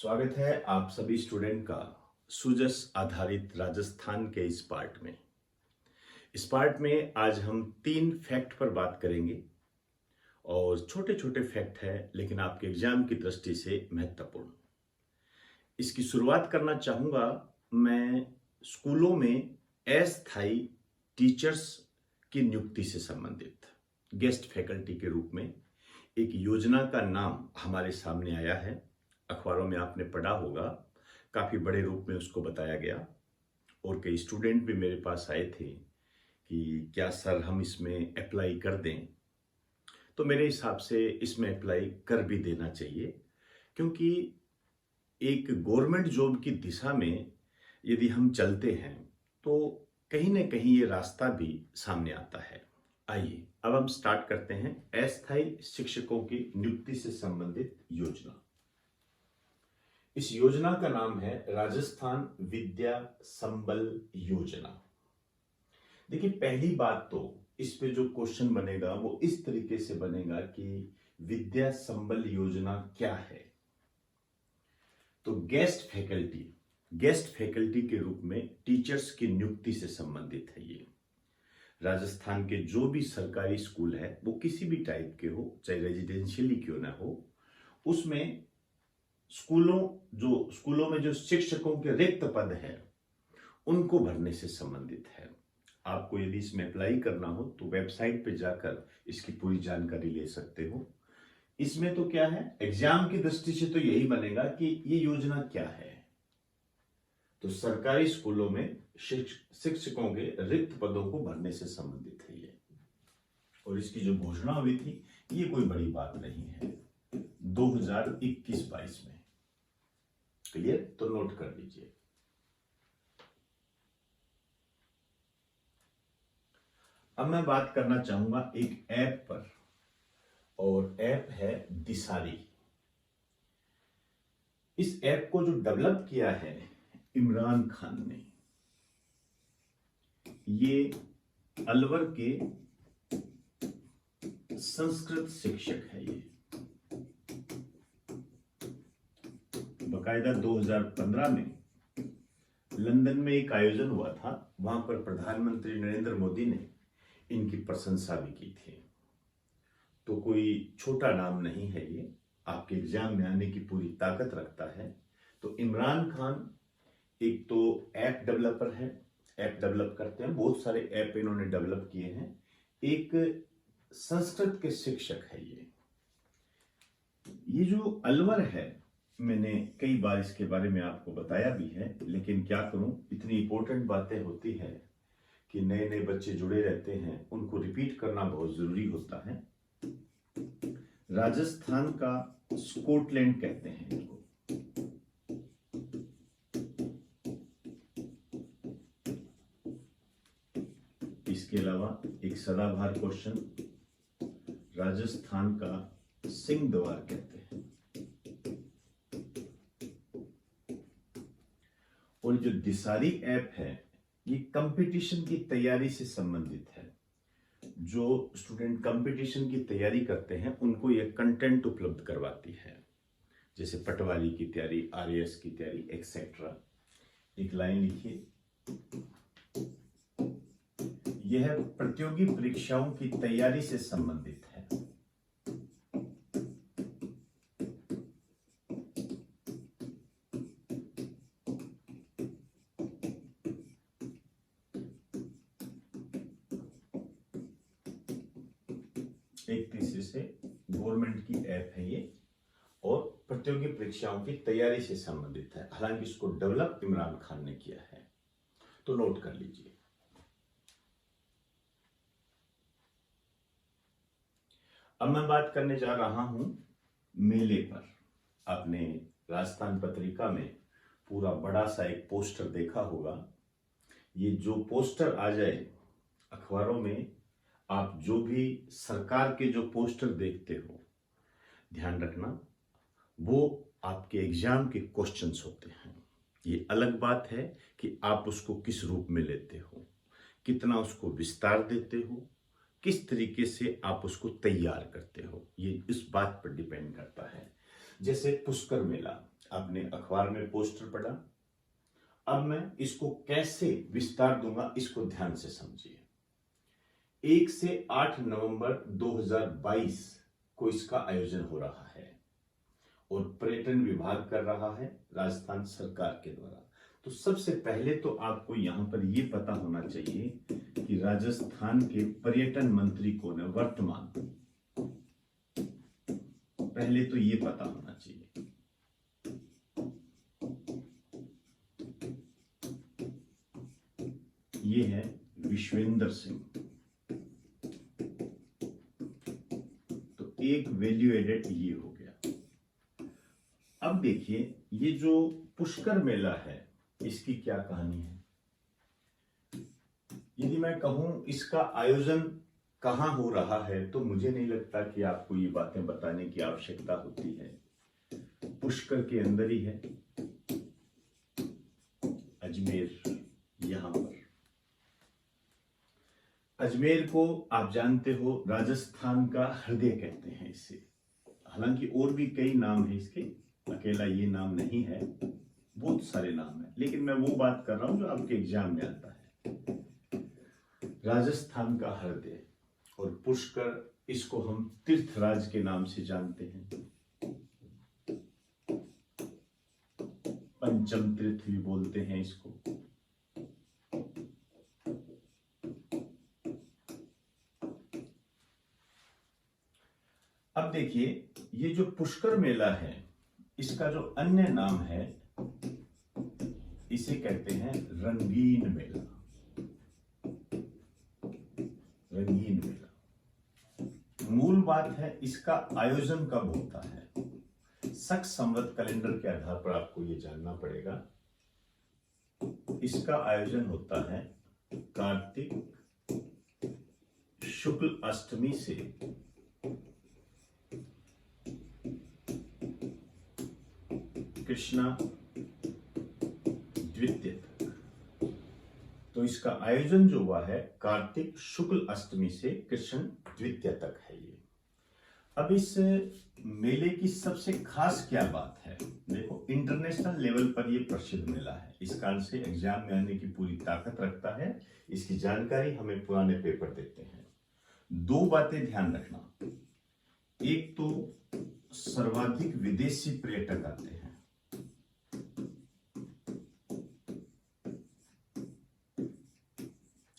स्वागत है आप सभी स्टूडेंट का सुजस आधारित राजस्थान के इस पार्ट में। इस पार्ट में आज हम 3 फैक्ट पर बात करेंगे और छोटे छोटे फैक्ट है लेकिन आपके एग्जाम की दृष्टि से महत्वपूर्ण। इसकी शुरुआत करना चाहूँगा मैं स्कूलों में अस्थायी टीचर्स की नियुक्ति से संबंधित गेस्ट फैकल्टी के रूप में एक योजना का नाम हमारे सामने आया है। अखबारों में आपने पढ़ा होगा, काफ़ी बड़े रूप में उसको बताया गया और कई स्टूडेंट भी मेरे पास आए थे कि क्या सर हम इसमें अप्लाई कर दें। तो मेरे हिसाब से इसमें अप्लाई कर भी देना चाहिए, क्योंकि एक गवर्नमेंट जॉब की दिशा में यदि हम चलते हैं तो कहीं ना कहीं ये रास्ता भी सामने आता है। आइए अब हम स्टार्ट करते हैं अस्थायी शिक्षकों की नियुक्ति से संबंधित योजना। इस योजना का नाम है राजस्थान विद्या संबल योजना। देखिए, पहली बात तो इस पे जो क्वेश्चन बनेगा वो इस तरीके से बनेगा कि विद्या संबल योजना क्या है। तो गेस्ट फैकल्टी के रूप में टीचर्स की नियुक्ति से संबंधित है ये। राजस्थान के जो भी सरकारी स्कूल है वो किसी भी टाइप के हो, चाहे रेजिडेंशियली क्यों ना हो, उसमें स्कूलों में जो शिक्षकों के रिक्त पद हैं उनको भरने से संबंधित है। आपको यदि इसमें अप्लाई करना हो तो वेबसाइट पे जाकर इसकी पूरी जानकारी ले सकते हो। इसमें तो क्या है, एग्जाम की दृष्टि से तो यही बनेगा कि ये योजना क्या है। तो सरकारी स्कूलों में शिक्षकों के रिक्त पदों को भरने से संबंधित है ये। और इसकी जो घोषणा हुई थी ये कोई बड़ी बात नहीं है, 2021-22 में। क्लियर? तो नोट कर लीजिए। अब मैं बात करना चाहूंगा एक ऐप पर, और ऐप है दिसारी। इस ऐप को जो डेवलप किया है इमरान खान ने। ये अलवर के संस्कृत शिक्षक है। ये बकायदा 2015 में लंदन में एक आयोजन हुआ था, वहां पर प्रधानमंत्री नरेंद्र मोदी ने इनकी प्रशंसा भी की थी। तो कोई छोटा नाम नहीं है ये, आपके एग्जाम में आने की पूरी ताकत रखता है। तो इमरान खान एक तो ऐप डेवलपर है, ऐप डेवलप करते हैं, बहुत सारे ऐप इन्होंने डेवलप किए हैं। एक संस्कृत के शिक्षक है ये जो अलवर है, मैंने कई बार इसके बारे में आपको बताया भी है, लेकिन क्या करूं, इतनी इंपॉर्टेंट बातें होती है कि नए नए बच्चे जुड़े रहते हैं, उनको रिपीट करना बहुत जरूरी होता है। राजस्थान का स्कॉटलैंड कहते हैं इनको। इसके अलावा एक सदाबहार क्वेश्चन, राजस्थान का सिंह द्वार कहते हैं। और जो दिसारी ऐप है ये कंपटीशन की तैयारी से संबंधित है। जो स्टूडेंट कंपटीशन की तैयारी करते हैं उनको ये कंटेंट उपलब्ध करवाती है, जैसे पटवारी की तैयारी, आरएएस की तैयारी एक्सेट्रा। एक लाइन लिखिए, यह प्रतियोगी परीक्षाओं की तैयारी से संबंधित है। एक तीसरे से गवर्नमेंट की ऐप है ये, और प्रतियोगी परीक्षाओं की तैयारी से संबंधित है। हालांकि इसको डेवलप इमरान खान ने किया है, तो नोट कर लीजिए। अब मैं बात करने जा रहा हूं मेले पर। आपने राजस्थान पत्रिका में पूरा बड़ा सा एक पोस्टर देखा होगा। ये जो पोस्टर आ जाए अखबारों में, आप जो भी सरकार के जो पोस्टर देखते हो, ध्यान रखना वो आपके एग्जाम के क्वेश्चंस होते हैं। ये अलग बात है कि आप उसको किस रूप में लेते हो, कितना उसको विस्तार देते हो, किस तरीके से आप उसको तैयार करते हो, ये इस बात पर डिपेंड करता है। जैसे पुष्कर मेला, आपने अखबार में पोस्टर पढ़ा। अब मैं इसको कैसे विस्तार दूंगा, इसको ध्यान से समझिए। 1 से 8 नवंबर 2022 को इसका आयोजन हो रहा है और पर्यटन विभाग कर रहा है राजस्थान सरकार के द्वारा। तो सबसे पहले तो आपको यहां पर यह पता होना चाहिए कि राजस्थान के पर्यटन मंत्री कौन है वर्तमान। पहले तो ये पता होना चाहिए। ये है विश्वेंद्र सिंह। तो एक वैल्यू एडेड ये हो गया। अब देखिए, ये जो पुष्कर मेला है इसकी क्या कहानी है। यदि मैं कहूं इसका आयोजन कहां हो रहा है तो मुझे नहीं लगता कि आपको ये बातें बताने की आवश्यकता होती है। पुष्कर के अंदर ही है, अजमेर। यहां पर अजमेर को आप जानते हो राजस्थान का हृदय कहते हैं इसे। हालांकि और भी कई नाम है इसके, अकेला ये नाम नहीं है, बहुत सारे नाम है, लेकिन मैं वो बात कर रहा हूं जो आपके एग्जाम में आता है। राजस्थान का हृदय और पुष्कर, इसको हम तीर्थराज के नाम से जानते हैं। पंचम तीर्थ भी बोलते हैं इसको। अब देखिए, ये जो पुष्कर मेला है इसका जो अन्य नाम है इसे कहते हैं रंगीन मेला। रंगीन मेला। मूल बात है इसका आयोजन कब होता है। शक संवत कैलेंडर के आधार पर आपको यह जानना पड़ेगा। इसका आयोजन होता है कार्तिक शुक्ल अष्टमी से कृष्णा द्वितीय तक। तो इसका आयोजन जो हुआ है कार्तिक शुक्ल अष्टमी से कृष्ण द्वितीय तक है ये। अब इस मेले की सबसे खास क्या बात है, देखो इंटरनेशनल लेवल पर ये प्रसिद्ध मेला है। इस कारण से एग्जाम में आने की पूरी ताकत रखता है। इसकी जानकारी हमें पुराने पेपर देते हैं। दो बातें ध्यान रखना। एक तो सर्वाधिक विदेशी पर्यटक आते हैं।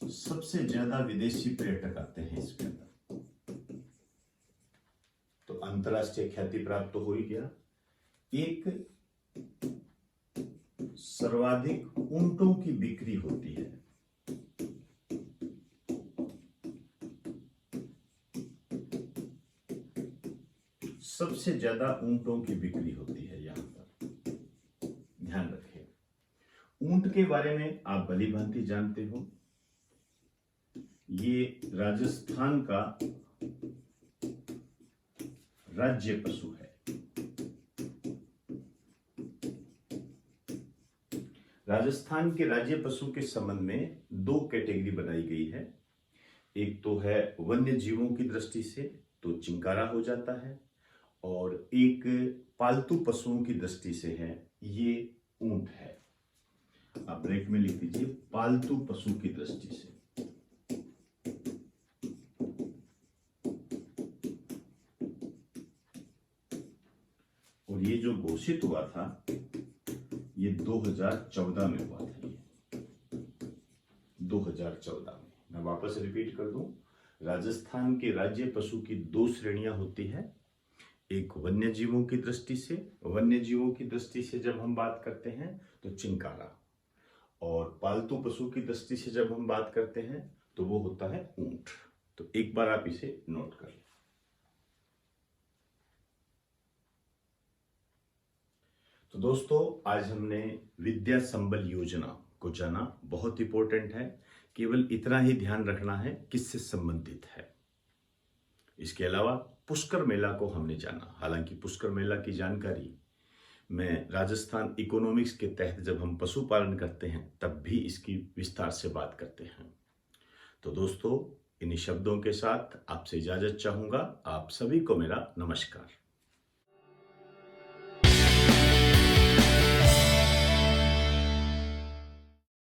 सबसे ज्यादा विदेशी पर्यटक आते हैं इसके अंदर। तो अंतरराष्ट्रीय ख्याति प्राप्त तो हो ही गया। एक सर्वाधिक ऊंटों की बिक्री होती है। सबसे ज्यादा ऊंटों की बिक्री होती है यहां पर, ध्यान रखिए। ऊंट के बारे में आप भली भांति जानते हो। ये राजस्थान का राज्य पशु है। राजस्थान के राज्य पशु के संबंध में दो कैटेगरी बनाई गई है। एक तो है वन्य जीवों की दृष्टि से तो चिंकारा हो जाता है, और एक पालतू पशुओं की दृष्टि से है ये ऊंट है। आप ब्रेक में लिख दीजिए पालतू पशु की दृष्टि से। और ये जो घोषित हुआ था ये 2014 में हुआ था। ये 2014 में। मैं वापस रिपीट कर दूं, राजस्थान के राज्य पशु की दो श्रेणियां होती है। एक वन्य जीवों की दृष्टि से, वन्य जीवों की दृष्टि से जब हम बात करते हैं तो चिंकारा, और पालतू पशु की दृष्टि से जब हम बात करते हैं तो वो होता है ऊंट। तो एक बार आप इसे नोट कर लें। तो दोस्तों, आज हमने विद्या संबल योजना को जाना। बहुत इंपॉर्टेंट है। केवल इतना ही ध्यान रखना है किससे संबंधित है। इसके अलावा पुष्कर मेला को हमने जाना। हालांकि पुष्कर मेला की जानकारी मैं राजस्थान इकोनॉमिक्स के तहत जब हम पशुपालन करते हैं तब भी इसकी विस्तार से बात करते हैं। तो दोस्तों, इन्हीं शब्दों के साथ आपसे इजाजत चाहूंगा। आप सभी को मेरा नमस्कार।